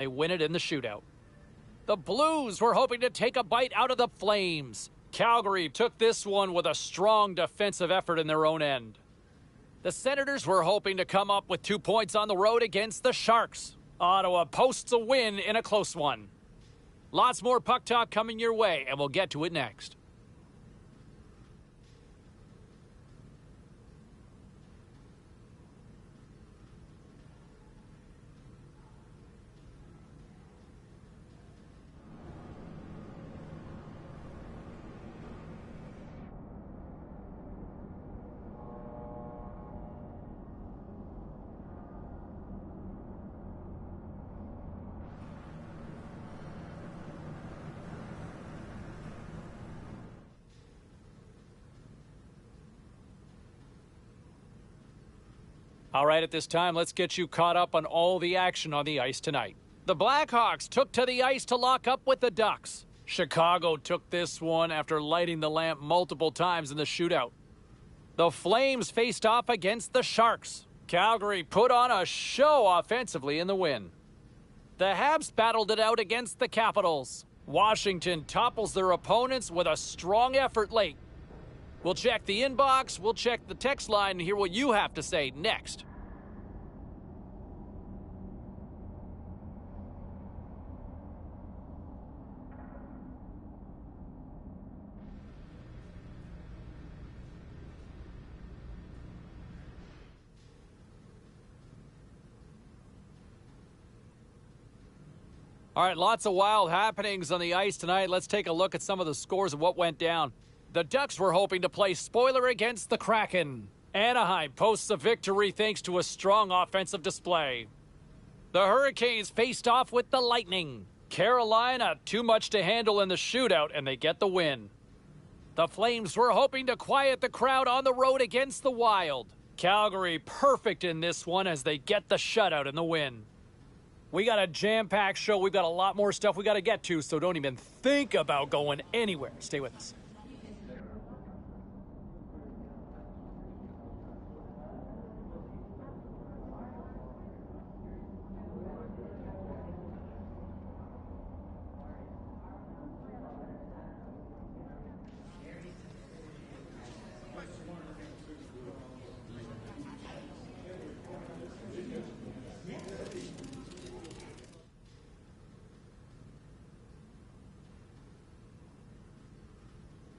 They win it in the shootout. The Blues were hoping to take a bite out of the Flames. Calgary took this one with a strong defensive effort in their own end. The Senators were hoping to come up with 2 points on the road against the Sharks. Ottawa posts a win in a close one. Lots more puck talk coming your way, and we'll get to it next. All right, at this time, let's get you caught up on all the action on the ice tonight. The Blackhawks took to the ice to lock up with the Ducks. Chicago took this one after lighting the lamp multiple times in the shootout. The Flames faced off against the Sharks. Calgary put on a show offensively in the win. The Habs battled it out against the Capitals. Washington topples their opponents with a strong effort late. We'll check the inbox, we'll check the text line, and hear what you have to say next. All right, lots of wild happenings on the ice tonight. Let's take a look at some of the scores of what went down. The Ducks were hoping to play spoiler against the Kraken. Anaheim posts a victory thanks to a strong offensive display. The Hurricanes faced off with the Lightning. Carolina, too much to handle in the shootout, and they get the win. The Flames were hoping to quiet the crowd on the road against the Wild. Calgary perfect in this one as they get the shutout in the win. We got a jam-packed show. We've got a lot more stuff we got to get to, so don't even think about going anywhere. Stay with us.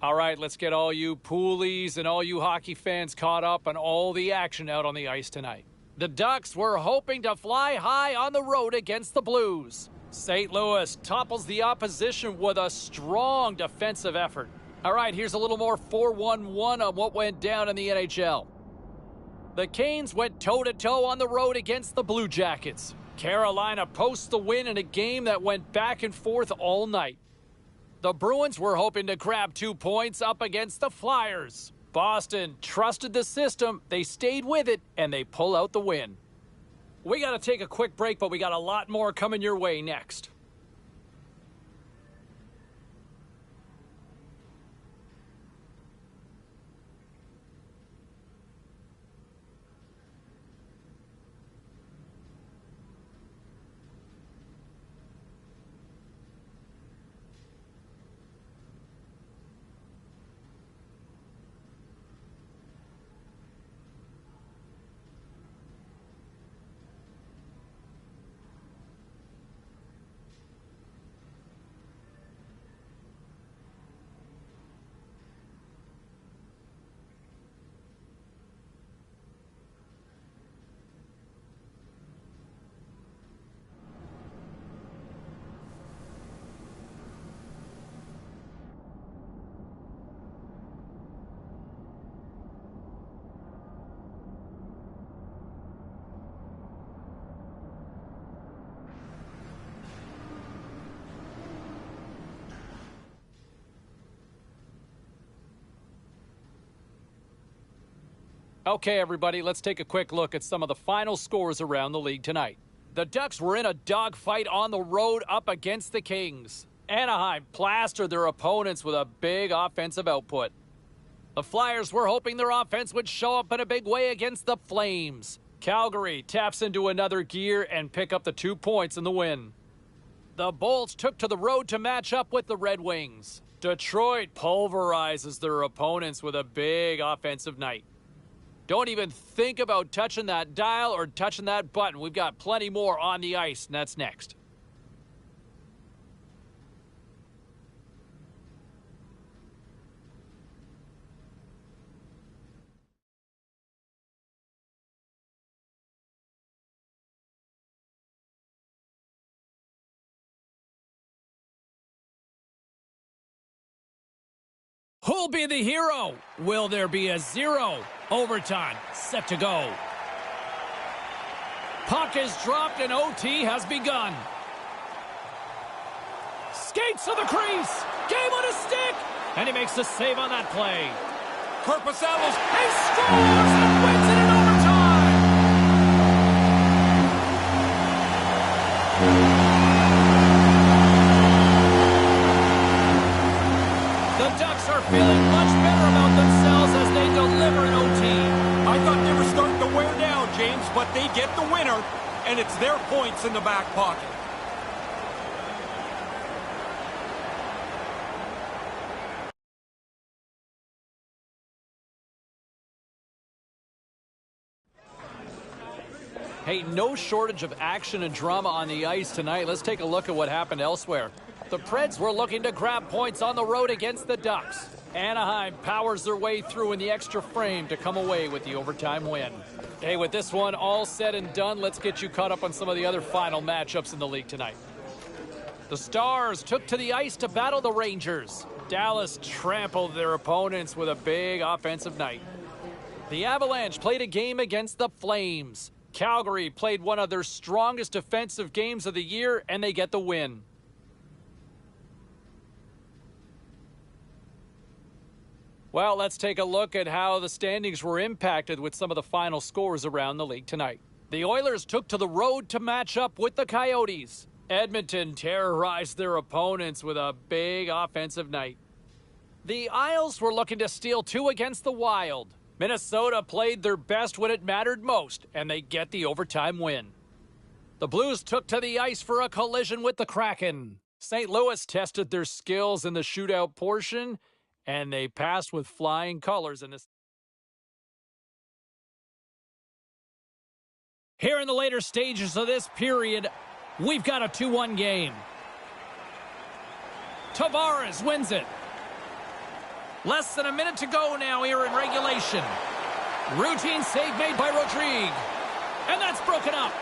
All right, let's get all you poolies and all you hockey fans caught up on all the action out on the ice tonight. The Ducks were hoping to fly high on the road against the Blues. St. Louis topples the opposition with a strong defensive effort. All right, here's a little more 4-1-1 on what went down in the NHL. The Canes went toe-to-toe on the road against the Blue Jackets. Carolina posts the win in a game that went back and forth all night. The Bruins were hoping to grab 2 points up against the Flyers. Boston trusted the system, they stayed with it, and they pull out the win. We got to take a quick break, but we got a lot more coming your way next. Okay, everybody, let's take a quick look at some of the final scores around the league tonight. The Ducks were in a dogfight on the road up against the Kings. Anaheim plastered their opponents with a big offensive output. The Flyers were hoping their offense would show up in a big way against the Flames. Calgary taps into another gear and pick up the 2 points in the win. The Bolts took to the road to match up with the Red Wings. Detroit pulverizes their opponents with a big offensive night. Don't even think about touching that dial or touching that button. We've got plenty more on the ice, and that's next. Who'll be the hero? Will there be a 0? Overtime, set to go. Puck is dropped and OT has begun. Skates to the crease. Game on his stick. And he makes the save on that play. Korpisalo's. He scores and wins it in overtime. The Ducks are feeling much better about themselves as they deliver an OT. I thought they were starting to wear down, James, but they get the winner, and it's their points in the back pocket. Hey, no shortage of action and drama on the ice tonight. Let's take a look at what happened elsewhere. The Preds were looking to grab points on the road against the Ducks. Anaheim powers their way through in the extra frame to come away with the overtime win. Hey, with this one all said and done, let's get you caught up on some of the other final matchups in the league tonight. The Stars took to the ice to battle the Rangers. Dallas trampled their opponents with a big offensive night. The Avalanche played a game against the Flames. Calgary played one of their strongest defensive games of the year, and they get the win. Well, let's take a look at how the standings were impacted with some of the final scores around the league tonight. The Oilers took to the road to match up with the Coyotes. Edmonton terrorized their opponents with a big offensive night. The Isles were looking to steal 2 against the Wild. Minnesota played their best when it mattered most, and they get the overtime win. The Blues took to the ice for a collision with the Kraken. St. Louis tested their skills in the shootout portion, and they passed with flying colors in this. Here in the later stages of this period, we've got a 2-1 game. Tavares wins it. Less than a minute to go now here in regulation. Routine save made by Rodrigue. And that's broken up.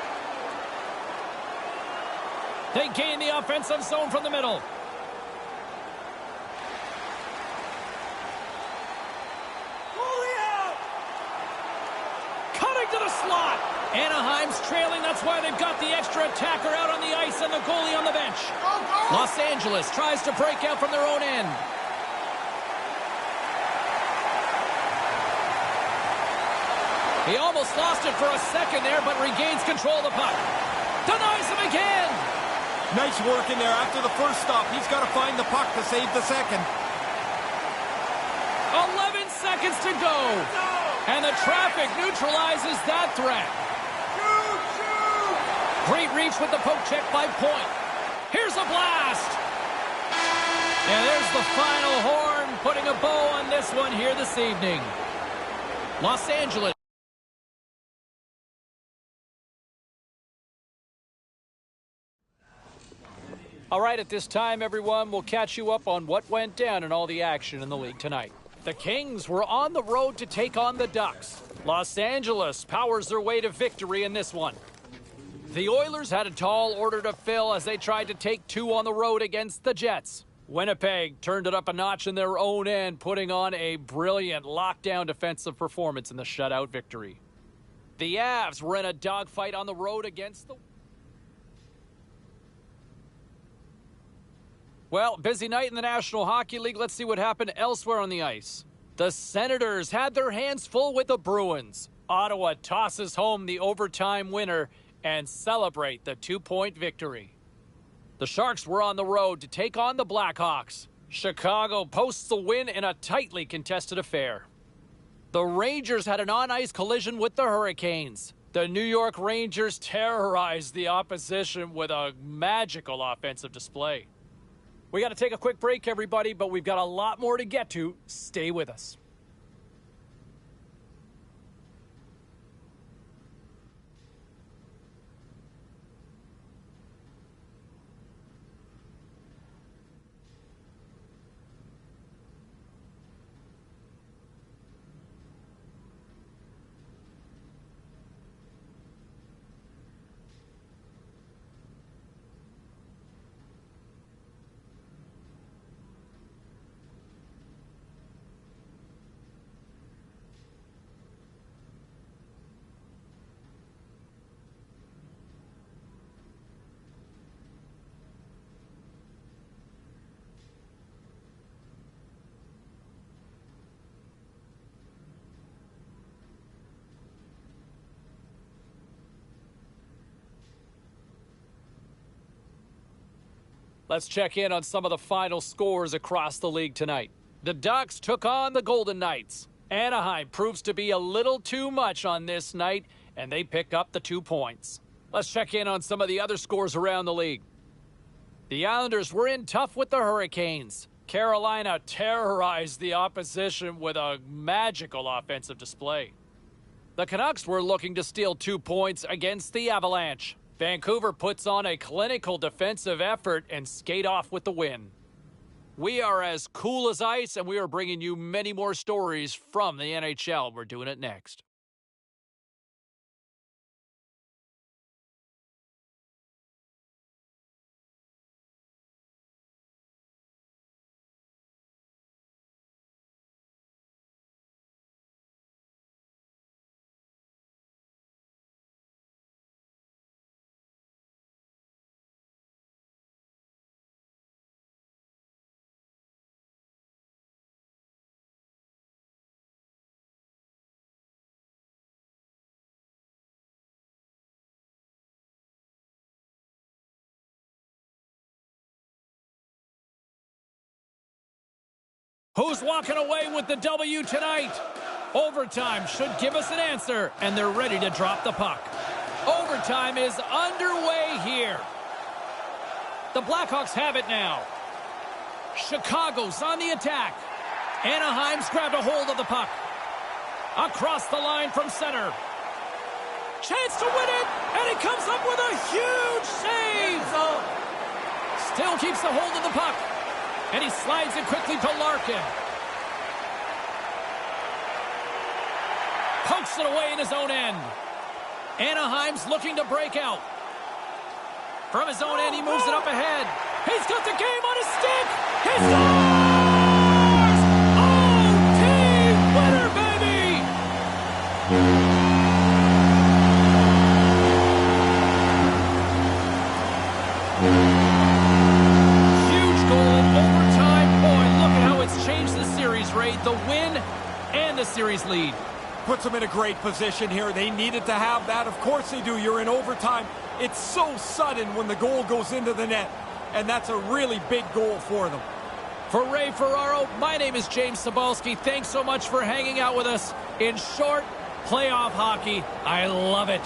They gain the offensive zone from the middle. Cutting to the slot. Anaheim's trailing. That's why they've got the extra attacker out on the ice and the goalie on the bench. Los Angeles tries to break out from their own end. He almost lost it for a second there, but regains control of the puck. Denies him again. Nice work in there after the first stop. He's got to find the puck to save the second. 11 seconds to go. And the traffic neutralizes that threat. Great reach with the poke check by Point. Here's a blast. And there's the final horn, putting a bow on this one here this evening. Los Angeles. All right, at this time, everyone, we'll catch you up on what went down in all the action in the league tonight. The Kings were on the road to take on the Ducks. Los Angeles powers their way to victory in this one. The Oilers had a tall order to fill as they tried to take 2 on the road against the Jets. Winnipeg turned it up a notch in their own end, putting on a brilliant lockdown defensive performance in the shutout victory. The Avs were in a dogfight on the road against the... Well, busy night in the National Hockey League. Let's see what happened elsewhere on the ice. The Senators had their hands full with the Bruins. Ottawa tosses home the overtime winner and celebrate the 2-point victory. The Sharks were on the road to take on the Blackhawks. Chicago posts the win in a tightly contested affair. The Rangers had an on-ice collision with the Hurricanes. The New York Rangers terrorized the opposition with a magical offensive display. We got to take a quick break, everybody, but we've got a lot more to get to. Stay with us. Let's check in on some of the final scores across the league tonight. The Ducks took on the Golden Knights. Anaheim proves to be a little too much on this night, and they pick up the 2 points. Let's check in on some of the other scores around the league. The Islanders were in tough with the Hurricanes. Carolina terrorized the opposition with a magical offensive display. The Canucks were looking to steal 2 points against the Avalanche. Vancouver puts on a clinical defensive effort and skate off with the win. We are as cool as ice, and we are bringing you many more stories from the NHL. We're doing it next. Who's walking away with the W tonight? Overtime should give us an answer, and they're ready to drop the puck. Overtime is underway here. The Blackhawks have it now. Chicago's on the attack. Anaheim's grabbed a hold of the puck. Across the line from center. Chance to win it, and he comes up with a huge save. Still keeps the hold of the puck. And he slides it quickly to Larkin. Pokes it away in his own end. Anaheim's looking to break out. From his own end, he moves it up ahead. He's got the game on his stick. He scores! Oh, team winner, baby! The win and the series lead. Puts them in a great position here. They needed to have that. Of course they do. You're in overtime. It's so sudden when the goal goes into the net, and that's a really big goal for them. For Ray Ferraro, my name is James Cebulski. Thanks so much for hanging out with us. In short, playoff hockey. I love it.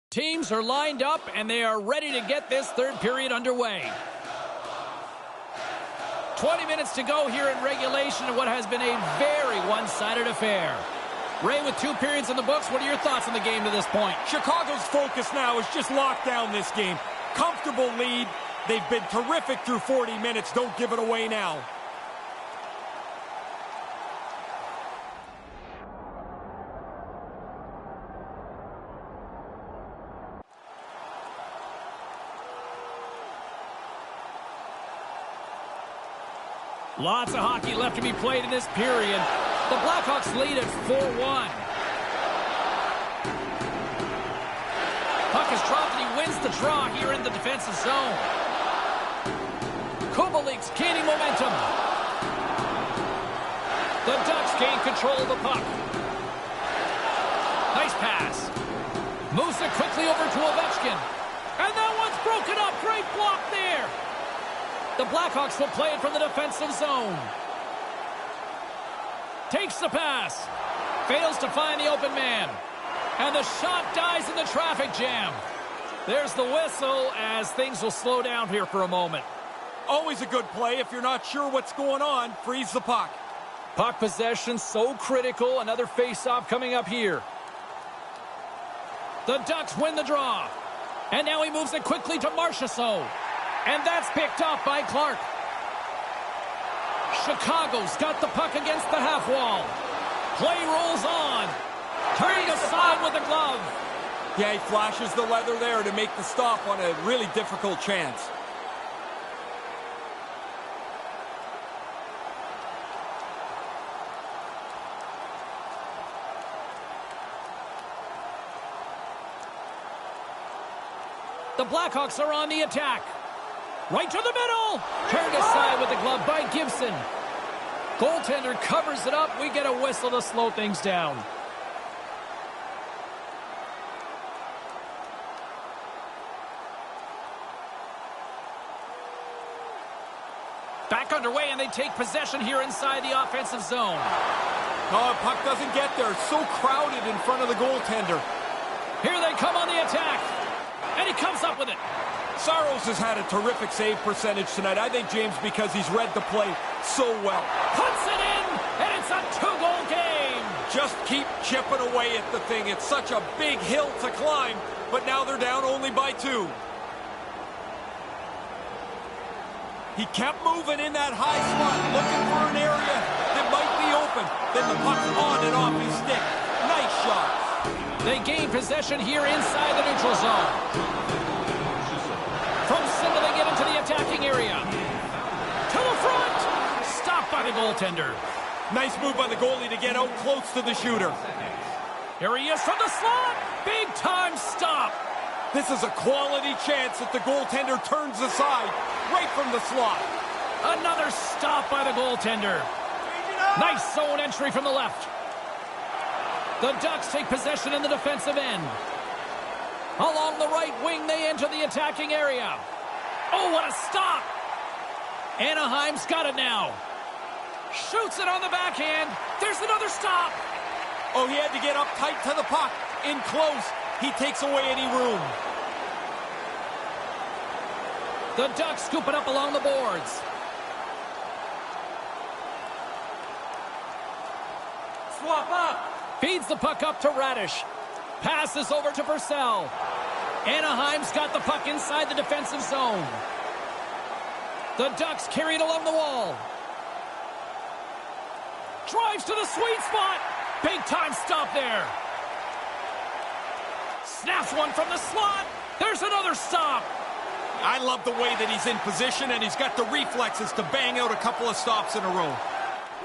Teams are lined up, and they are ready to get this third period underway. 20 minutes to go here in regulation in what has been a very one-sided affair. Ray, with 2 periods in the books, what are your thoughts on the game to this point? Chicago's focus now is just lock down this game. Comfortable lead. They've been terrific through 40 minutes. Don't give it away now. Lots of hockey left to be played in this period. The Blackhawks lead at 4-1. Puck is dropped and he wins the draw here in the defensive zone. Kubalik's gaining momentum. The Ducks gain control of the puck. Nice pass. Moves it quickly over to Ovechkin. And that one's broken up. Great block there. The Blackhawks will play it from the defensive zone. Takes the pass. Fails to find the open man. And the shot dies in the traffic jam. There's the whistle as things will slow down here for a moment. Always a good play. If you're not sure what's going on, freeze the puck. Puck possession so critical. Another face-off coming up here. The Ducks win the draw. And now he moves it quickly to Marchessault. And that's picked up by Clark. Chicago's got the puck against the half wall. Play rolls on. Turning aside with the glove. Yeah, he flashes the leather there to make the stop on a really difficult chance. The Blackhawks are on the attack. Right to the middle. Turned aside with the glove by Gibson. Goaltender covers it up. We get a whistle to slow things down. Back underway, and they take possession here inside the offensive zone. Oh, puck doesn't get there. So crowded in front of the goaltender. Here they come on the attack. And he comes up with it. Saros has had a terrific save percentage tonight. I think, James, because he's read the play so well. Puts it in, and it's a 2-goal game. Just keep chipping away at the thing. It's such a big hill to climb, but now they're down only by 2. He kept moving in that high slot, looking for an area that might be open. Then the puck's on and off his stick. Nice shot. They gain possession here inside the neutral zone. From center, they get into the attacking area. To the front. Stopped by the goaltender. Nice move by the goalie to get out close to the shooter. Here he is from the slot. Big time stop. This is a quality chance that the goaltender turns aside right from the slot. Another stop by the goaltender. Nice zone entry from the left. The Ducks take possession in the defensive end. Along the right wing, they enter the attacking area. Oh, what a stop! Anaheim's got it now. Shoots it on the backhand. There's another stop. Oh, he had to get up tight to the puck. In close, he takes away any room. The Ducks scoop it up along the boards. Swap up. Feeds the puck up to Radish. Passes over to Purcell. Anaheim's got the puck inside the defensive zone. The Ducks carry it along the wall. Drives to the sweet spot. Big time stop there. Snaps one from the slot. There's another stop. I love the way that he's in position, and he's got the reflexes to bang out a couple of stops in a row.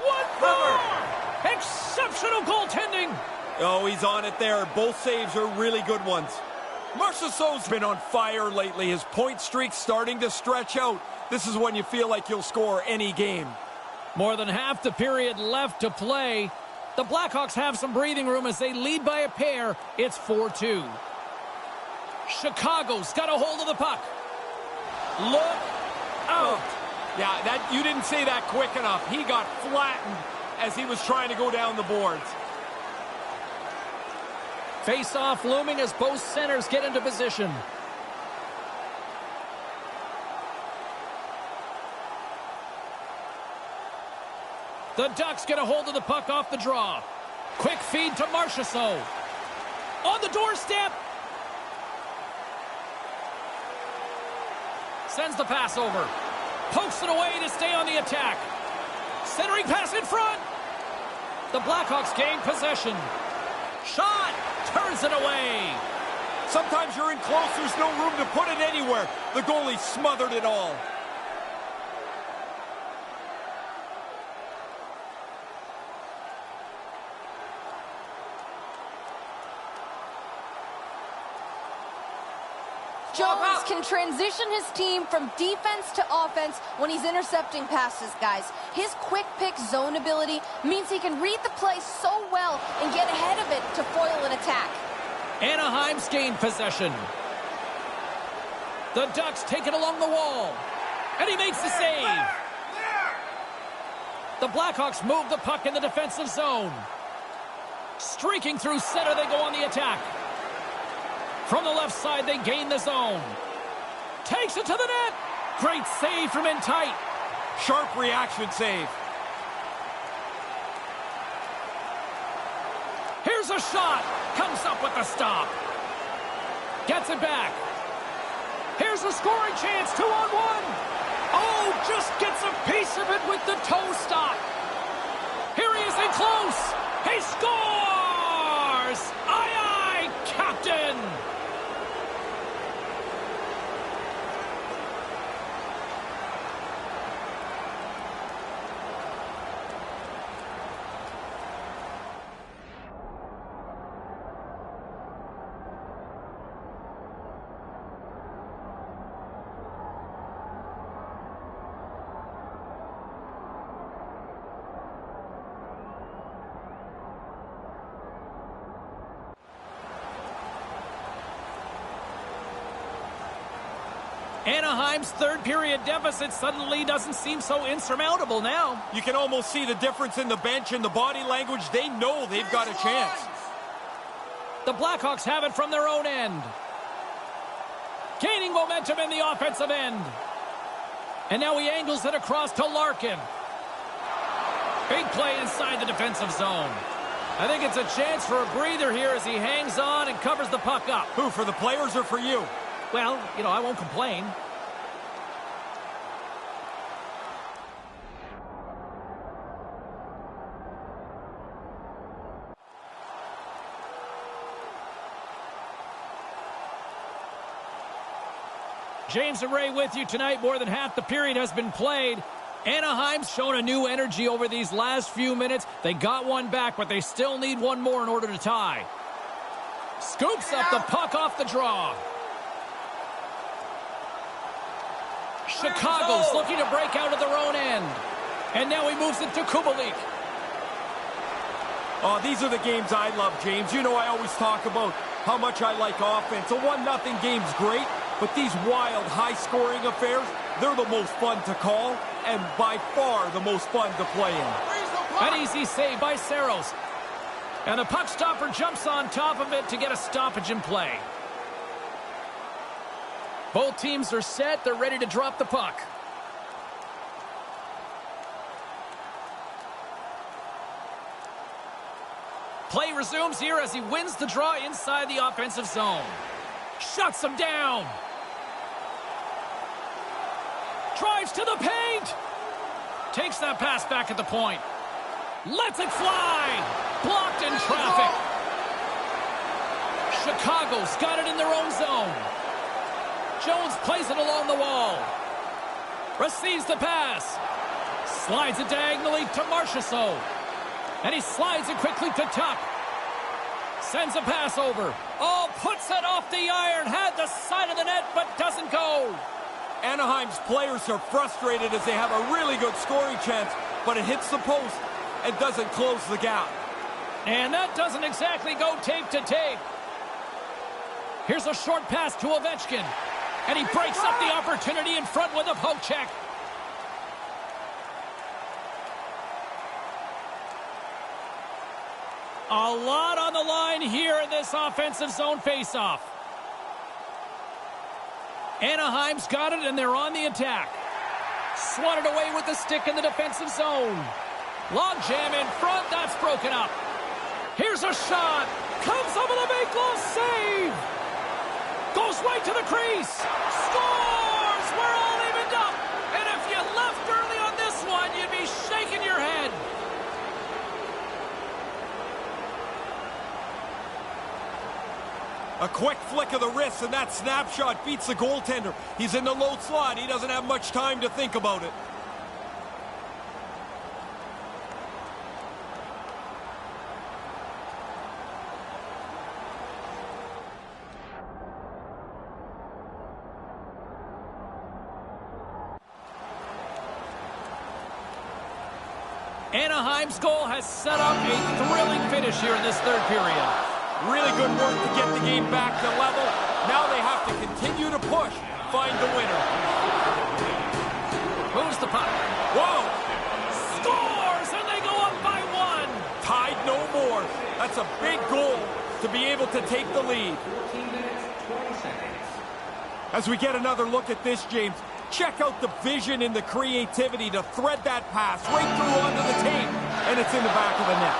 What more? Exceptional goaltending. Oh, he's on it there. Both saves are really good ones. Marchessault's been on fire lately. His point streak's starting to stretch out. This is when you feel like you'll score any game. More than half the period left to play. The Blackhawks have some breathing room as they lead by a pair. It's 4-2. Chicago's got a hold of the puck. Look out. Yeah, that you didn't say that quick enough. He got flattened as he was trying to go down the boards. Face-off looming as both centers get into position. The Ducks get a hold of the puck off the draw. Quick feed to Marchessault. On the doorstep. Sends the pass over. Pokes it away to stay on the attack. Centering pass in front. The Blackhawks gain possession. Shot. Turns it away. Sometimes you're in close, there's no room to put it anywhere. The goalie smothered it all. Jones can transition his team from defense to offense when he's intercepting passes, guys. His quick pick zone ability means he can read the play so well and get ahead of it to foil an attack. Anaheim's gained possession. The Ducks take it along the wall. And he makes the save. The Blackhawks move the puck in the defensive zone. Streaking through center, they go on the attack. From the left side, they gain the zone. Takes it to the net. Great save from in tight. Sharp reaction save. Here's a shot. Comes up with the stop. Gets it back. Here's a scoring chance. 2-on-1. Oh, just gets a piece of it with the toe stop. Here he is in close. He scores! Aye, aye, Captain! Anaheim's third period deficit suddenly doesn't seem so insurmountable now. You can almost see the difference in the bench and the body language. They know they've got a chance. The Blackhawks have it from their own end. Gaining momentum in the offensive end. And now he angles it across to Larkin. Big play inside the defensive zone. I think it's a chance for a breather here as he hangs on and covers the puck up. Who, for the players or for you? Well, you know, I won't complain. James and Ray with you tonight. More than half the period has been played. Anaheim's shown a new energy over these last few minutes. They got one back, but they still need one more in order to tie. Scoops up the puck off the draw. Chicago's looking to break out of their own end. And now he moves it to Kubalik. Oh, these are the games I love, James. You know I always talk about how much I like offense. A 1-0 game's great, but these wild, high-scoring affairs, they're the most fun to call and by far the most fun to play in. An easy save by Saros. And the puck stopper jumps on top of it to get a stoppage in play. Both teams are set. They're ready to drop the puck. Play resumes here as he wins the draw inside the offensive zone. Shuts him down. Drives to the paint. Takes that pass back at the point. Lets it fly. Blocked in traffic. Chicago's got it in their own zone. Jones plays it along the wall. Receives the pass. Slides it diagonally to Marchessault. And he slides it quickly to Tuck. Sends a pass over. Oh, puts it off the iron. Had the side of the net, but doesn't go. Anaheim's players are frustrated as they have a really good scoring chance, but it hits the post and doesn't close the gap. And that doesn't exactly go tape to tape. Here's a short pass to Ovechkin. And he breaks up the opportunity in front with a poke check. A lot on the line here in this offensive zone faceoff. Anaheim's got it, and they're on the attack. Swatted away with the stick in the defensive zone. Long jam in front. That's broken up. Here's a shot. Comes up with a big glove save. Goes right to the crease. Scores! We're all evened up. And if you left early on this one, you'd be shaking your head. A quick flick of the wrist, and that snapshot beats the goaltender. He's in the low slot. He doesn't have much time to think about it. Anaheim's goal has set up a thrilling finish here in this third period. Really good work to get the game back to level. Now they have to continue to push, find the winner. Moves the puck. Whoa! Scores, and they go up by one. Tied no more. That's a big goal to be able to take the lead. As we get another look at this, James, check out the vision and the creativity to thread that pass right through onto the tape, and it's in the back of the net.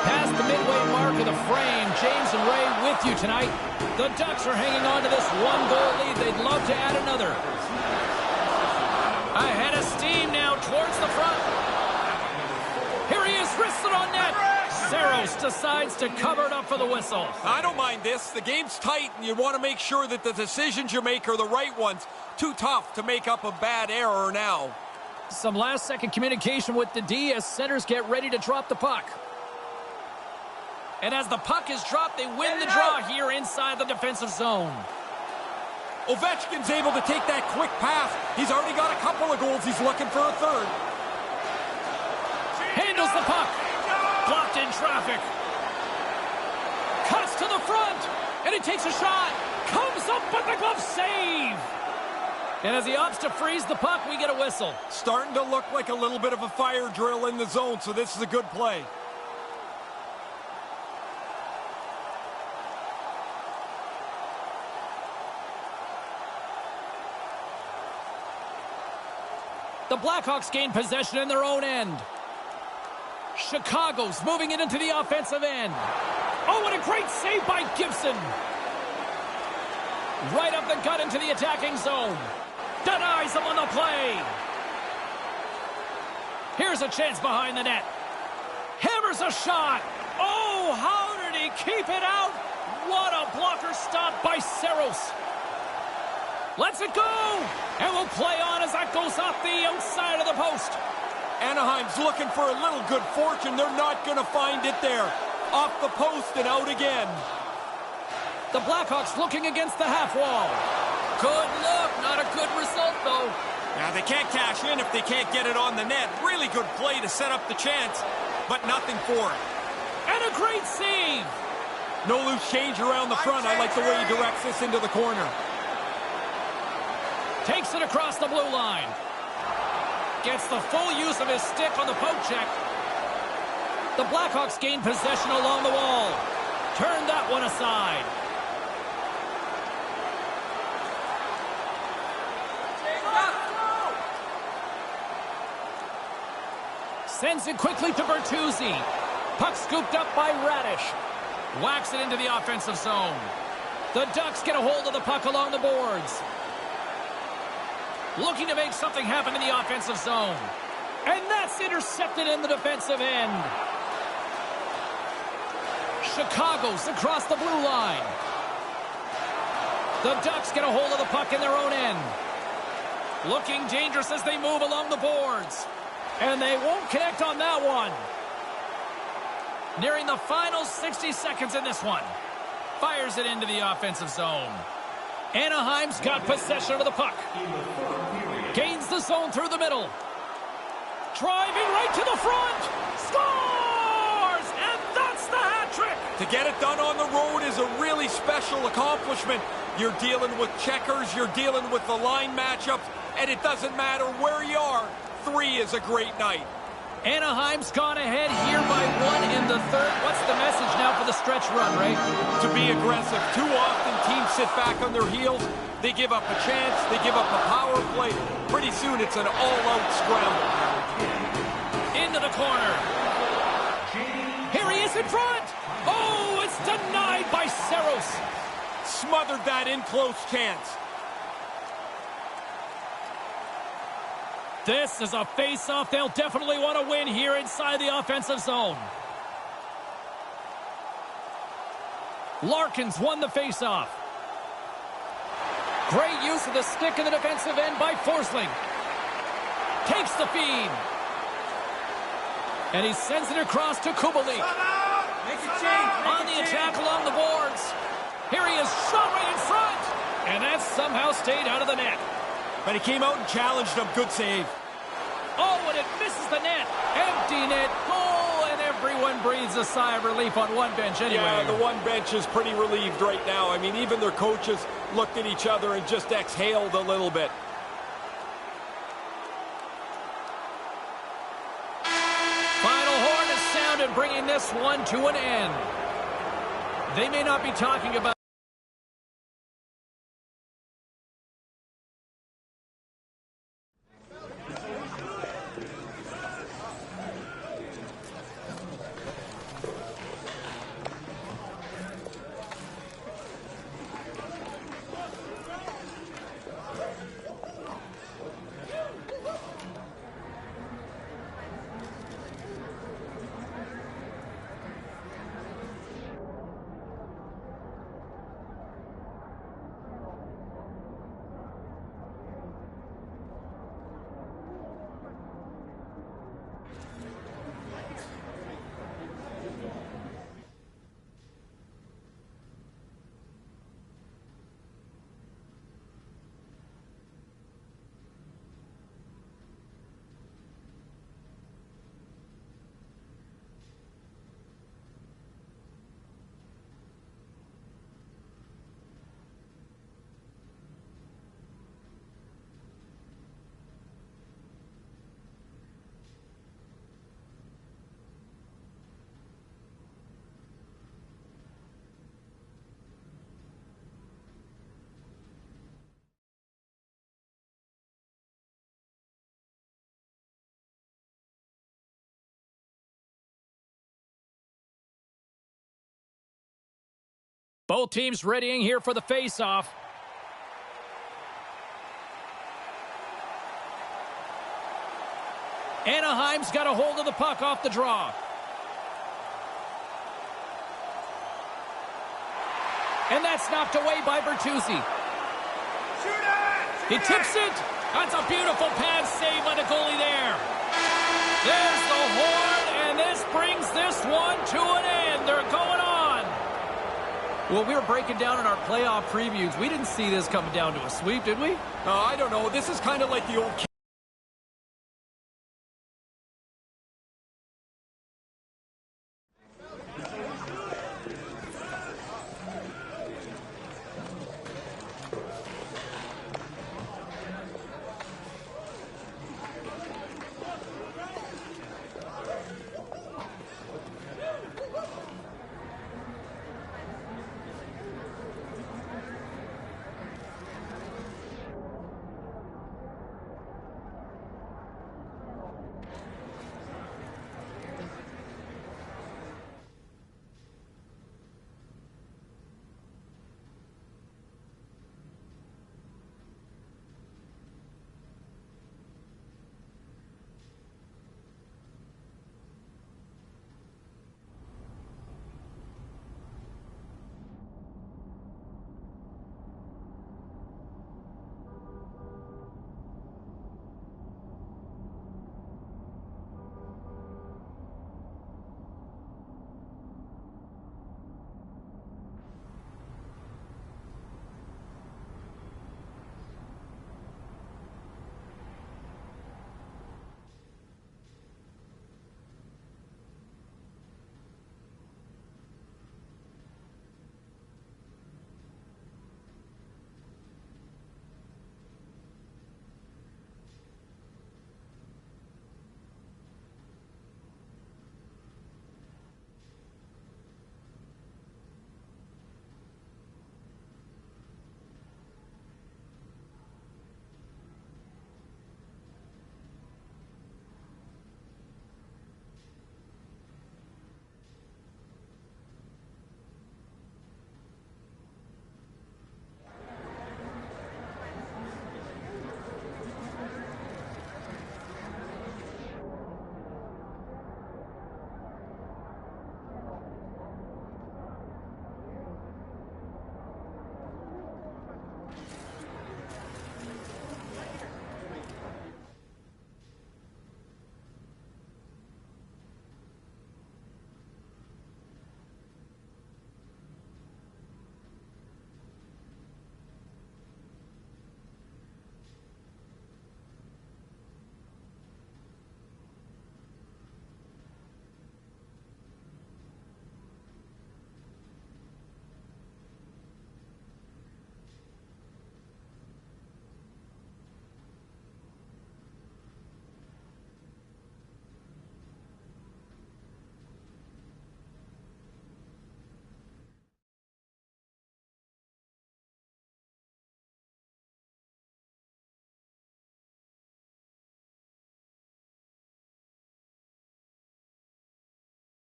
Past the midway mark of the frame, James and Ray with you tonight. The Ducks are hanging on to this one-goal lead. They'd love to add another. Ahead of steam now towards the front. Here he is, wristed on net. Saros decides to cover it up for the whistle. I don't mind this. The game's tight, and you want to make sure that the decisions you make are the right ones. Too tough to make up a bad error now. Some last-second communication with the D as centers get ready to drop the puck. And as the puck is dropped, they win the draw here inside the defensive zone. Ovechkin's able to take that quick pass. He's already got a couple of goals. He's looking for a third. Handles the puck. Blocked in traffic. Cuts to the front. And he takes a shot. Comes up with the glove save. And as he opts to freeze the puck, we get a whistle. Starting to look like a little bit of a fire drill in the zone, so this is a good play. The Blackhawks gain possession in their own end. Chicago's moving it into the offensive end. Oh, what a great save by Gibson. Right up the gut into the attacking zone. Denies him on the play. Here's a chance behind the net. Hammers a shot. Oh, how did he keep it out? What a blocker stop by Saros. Lets it go. And we'll play on as that goes off the outside of the post. Anaheim's looking for a little good fortune. They're not going to find it there. Off the post and out again. The Blackhawks looking against the half wall. Good look. Not a good result, though. Now, they can't cash in if they can't get it on the net. Really good play to set up the chance, but nothing for it. And a great save. No loose change around the front. I like the way he directs this into the corner. Takes it across the blue line. Gets the full use of his stick on the poke check. The Blackhawks gain possession along the wall. Turn that one aside. Sends it quickly to Bertuzzi. Puck scooped up by Radish. Whacks it into the offensive zone. The Ducks get a hold of the puck along the boards. Looking to make something happen in the offensive zone. And that's intercepted in the defensive end. Chicago's across the blue line. The Ducks get a hold of the puck in their own end. Looking dangerous as they move along the boards. And they won't connect on that one. Nearing the final 60 seconds in this one. Fires it into the offensive zone. Anaheim's got possession of the puck. Gains the zone through the middle. Driving right to the front. Scores! And that's the hat trick. To get it done on the road is a really special accomplishment. You're dealing with checkers. You're dealing with the line matchups. And it doesn't matter where you are. 3 is a great night. Anaheim's gone ahead here by 1 in the third. What's the message now for the stretch run, Ray? To be aggressive. Too often teams sit back on their heels. They give up a chance. They give up a power play. Pretty soon it's an all-out scramble. Into the corner. Here he is in front. denied by Saros. Smothered that in close chance. This is a face-off they'll definitely want to win here inside the offensive zone. Larkins won the face-off. Great use of the stick in the defensive end by Forsling. Takes the feed. And he sends it across to Kubalik. On the attack along the boards. Here he is, shot right in front. And that somehow stayed out of the net. But he came out and challenged him. Good save. Oh, and it misses the net. Empty net goal, and everyone breathes a sigh of relief on one bench anyway. Yeah, the one bench is pretty relieved right now. I mean, even their coaches looked at each other and just exhaled a little bit. Final horn is sounded, bringing this one to an end. They may not be talking about both teams readying here for the face-off. Anaheim's got a hold of the puck off the draw. And that's knocked away by Bertuzzi. He tips it. That's a beautiful pad save by the goalie there. There's the horn, and this brings this one to an end. They're going on. Well, we were breaking down in our playoff previews. We didn't see this coming down to a sweep, did we? I don't know. This is kind of like the old...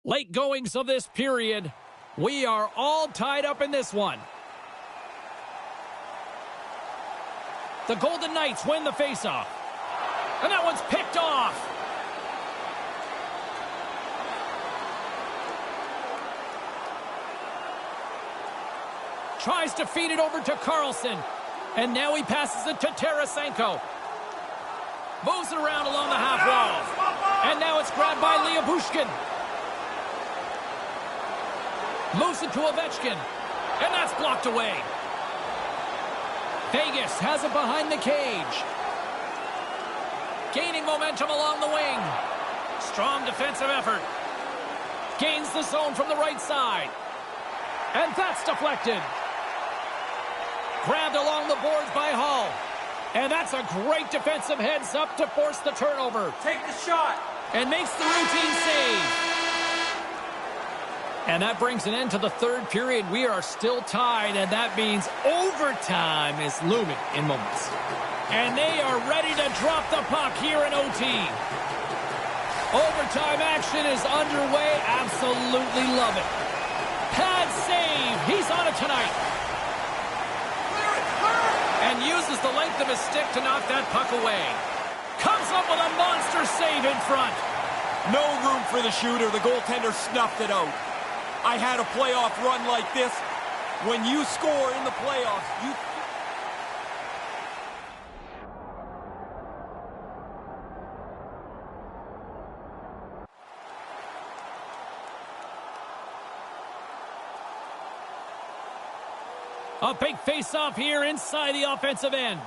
Late goings of this period. We are all tied up in this one. The Golden Knights win the faceoff. And that one's picked off. Tries to feed it over to Carlson. And now he passes it to Tarasenko. Moves it around along the half wall. And now it's grabbed by Bushkin. Moves it to Ovechkin. And that's blocked away. Vegas has it behind the cage. Gaining momentum along the wing. Strong defensive effort. Gains the zone from the right side. And that's deflected. Grabbed along the boards by Hull. And that's a great defensive heads-up to force the turnover. Take the shot. And makes the routine save. And that brings an end to the third period. We are still tied, and that means overtime is looming in moments. And they are ready to drop the puck here in OT. Overtime action is underway. Absolutely love it. Pad save. He's on it tonight. And uses the length of his stick to knock that puck away. Comes up with a monster save in front. No room for the shooter. The goaltender snuffed it out. I had a playoff run like this. When you score in the playoffs, you... A big face-off here inside the offensive end.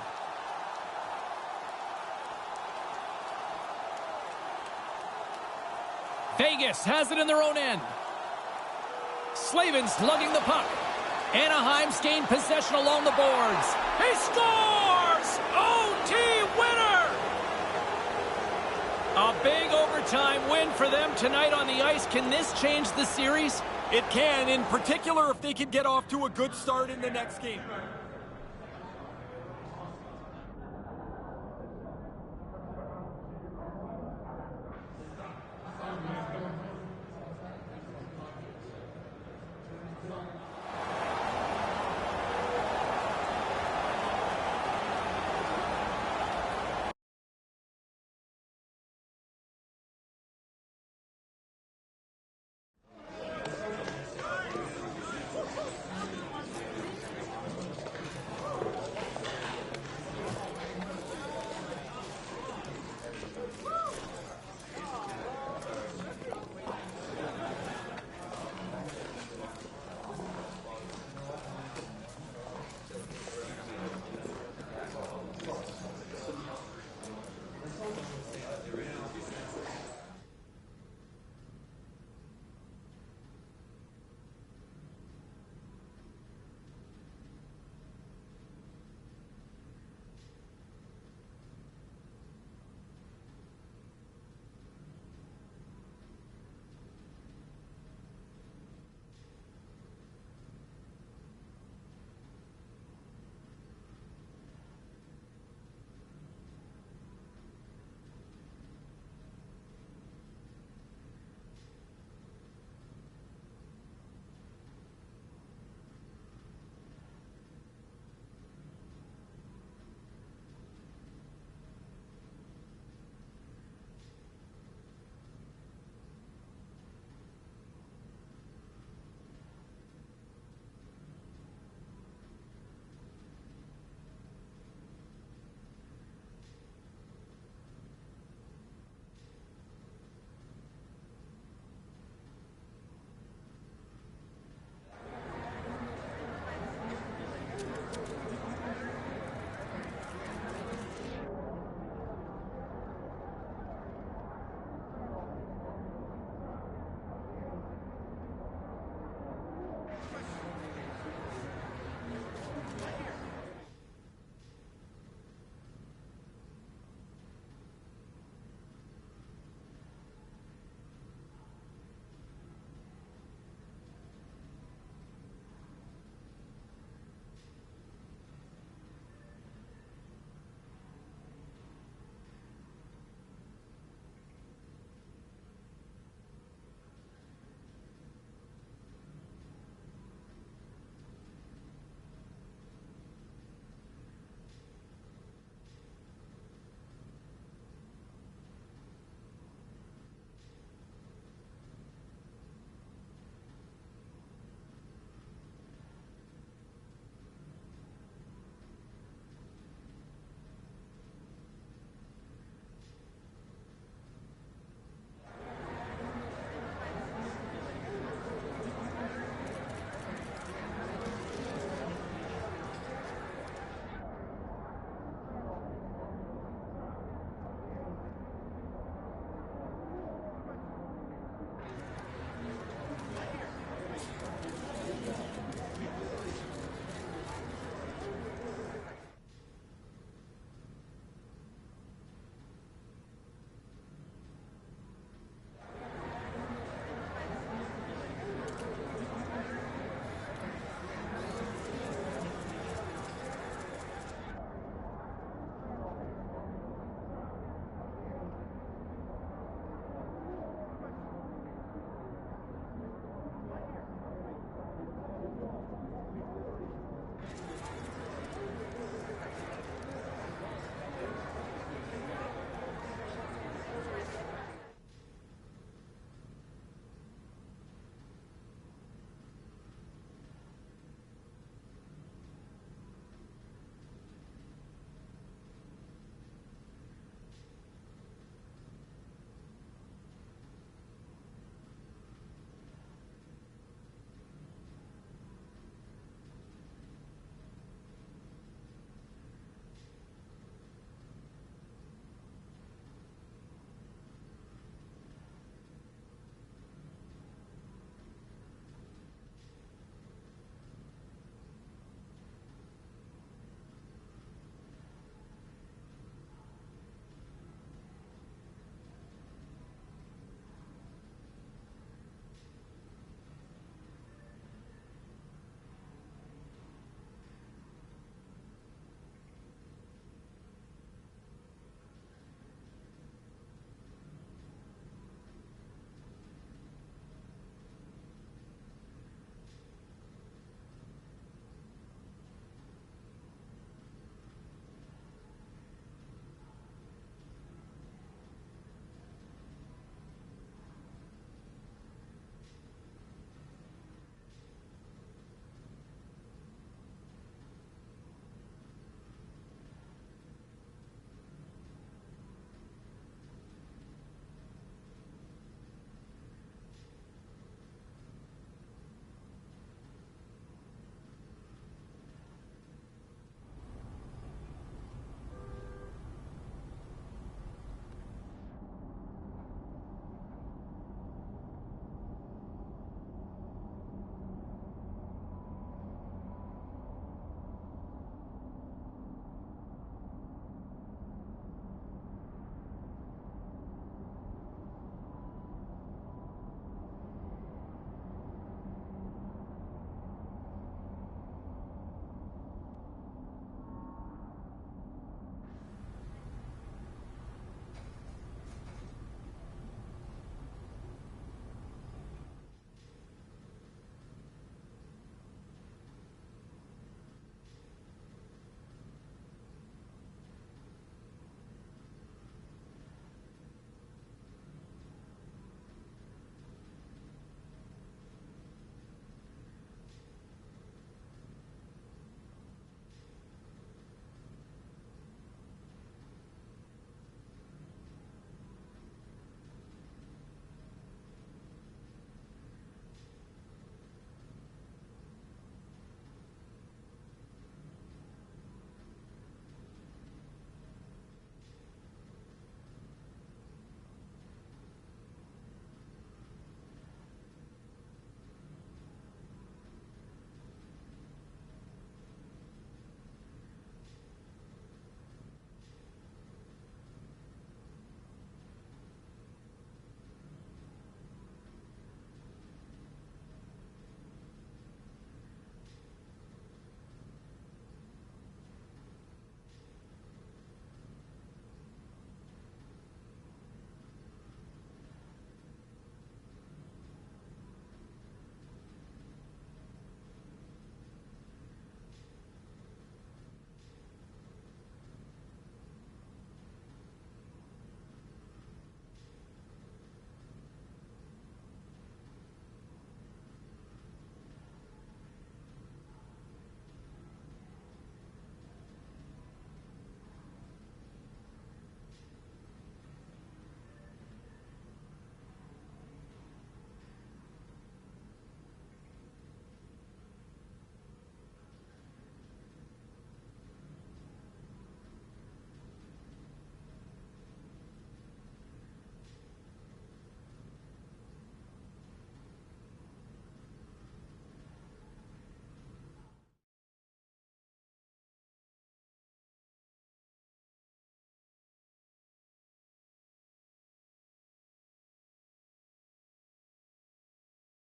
Vegas has it in their own end. Slavin's lugging the puck. Anaheim's gained possession along the boards. He scores! OT winner! A big overtime win for them tonight on the ice. Can this change the series? It can, in particular if they can get off to a good start in the next game.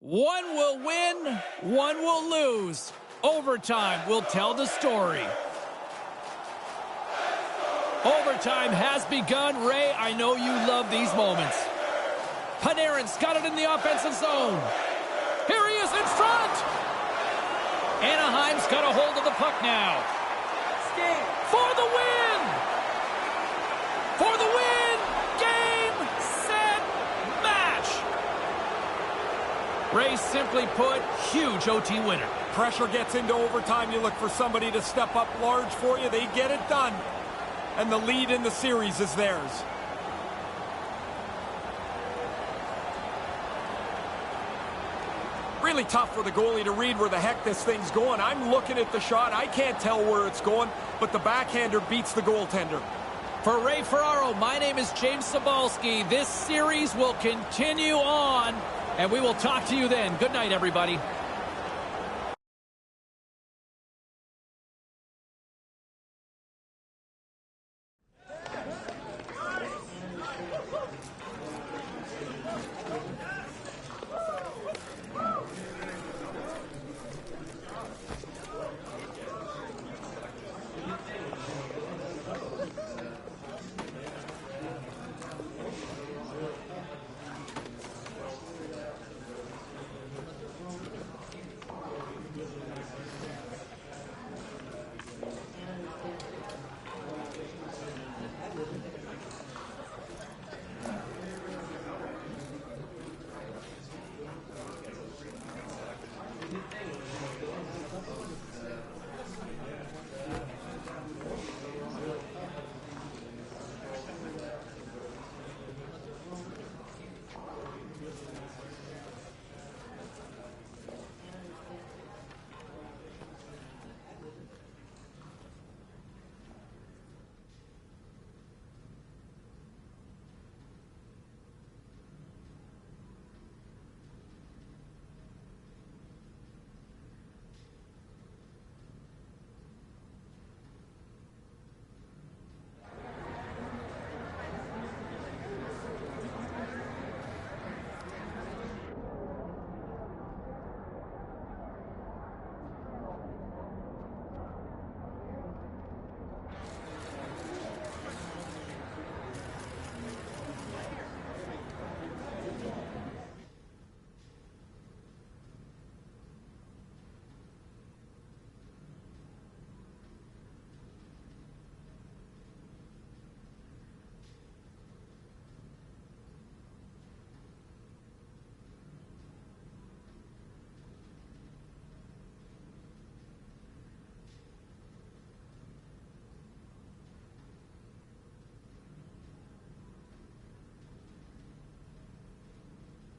One will win, one will lose. Overtime will tell the story. Overtime has begun. Ray, I know you love these moments. Panarin's got it in the offensive zone. Here he is in front. Anaheim's got a hold of the puck now. For the win! For the win! Game, set, match! Ray, simply put, huge OT winner. Pressure gets into overtime. You look for somebody to step up large for you. They get it done. And the lead in the series is theirs. Really tough for the goalie to read where the heck this thing's going. I'm looking at the shot. I can't tell where it's going, but the backhander beats the goaltender. For Ray Ferraro, my name is James Cybulski. This series will continue on, and we will talk to you then. Good night, everybody.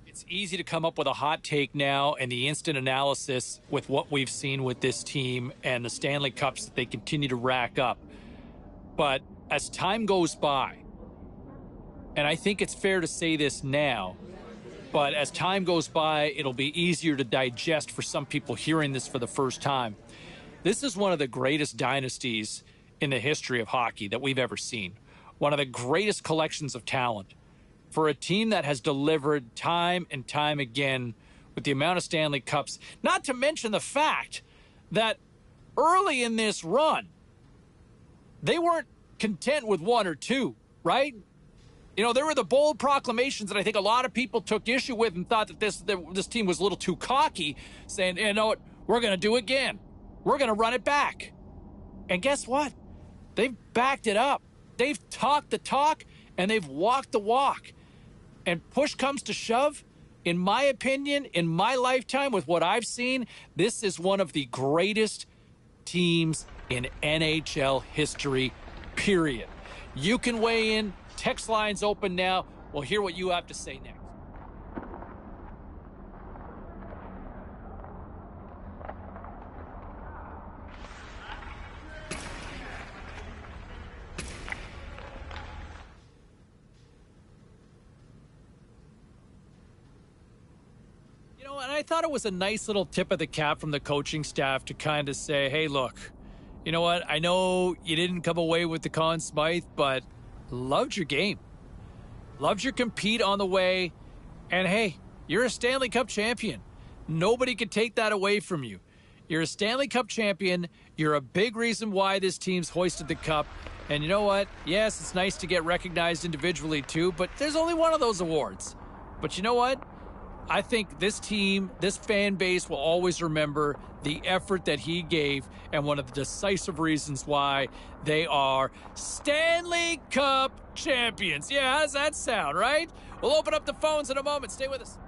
It's easy to come up with a hot take now and the instant analysis with what we've seen with this team and the Stanley Cups that they continue to rack up. But as time goes by, and I think it's fair to say this now, but as time goes by, it'll be easier to digest for some people hearing this for the first time. This is one of the greatest dynasties in the history of hockey that we've ever seen. One of the greatest collections of talent. For a team that has delivered time and time again with the amount of Stanley Cups, not to mention the fact that early in this run, they weren't content with one or two, right? You know, there were the bold proclamations that I think a lot of people took issue with and thought that this team was a little too cocky, saying, you know what, we're going to do it again. We're going to run it back. And guess what? They've backed it up. They've talked the talk, and they've walked the walk. And push comes to shove, in my opinion, in my lifetime, with what I've seen, this is one of the greatest teams in NHL history, period. You can weigh in. Text line's open now. We'll hear what you have to say next. And I thought it was a nice little tip of the cap from the coaching staff to kind of say, hey, look, you know what? I know you didn't come away with the Conn Smythe, but loved your game. Loved your compete on the way. And hey, you're a Stanley Cup champion. Nobody can take that away from you. You're a Stanley Cup champion. You're a big reason why this team's hoisted the cup. And you know what? Yes, it's nice to get recognized individually too, but there's only one of those awards. But you know what? I think this team, this fan base will always remember the effort that he gave and one of the decisive reasons why they are Stanley Cup champions. Yeah, how does that sound, right? We'll open up the phones in a moment. Stay with us.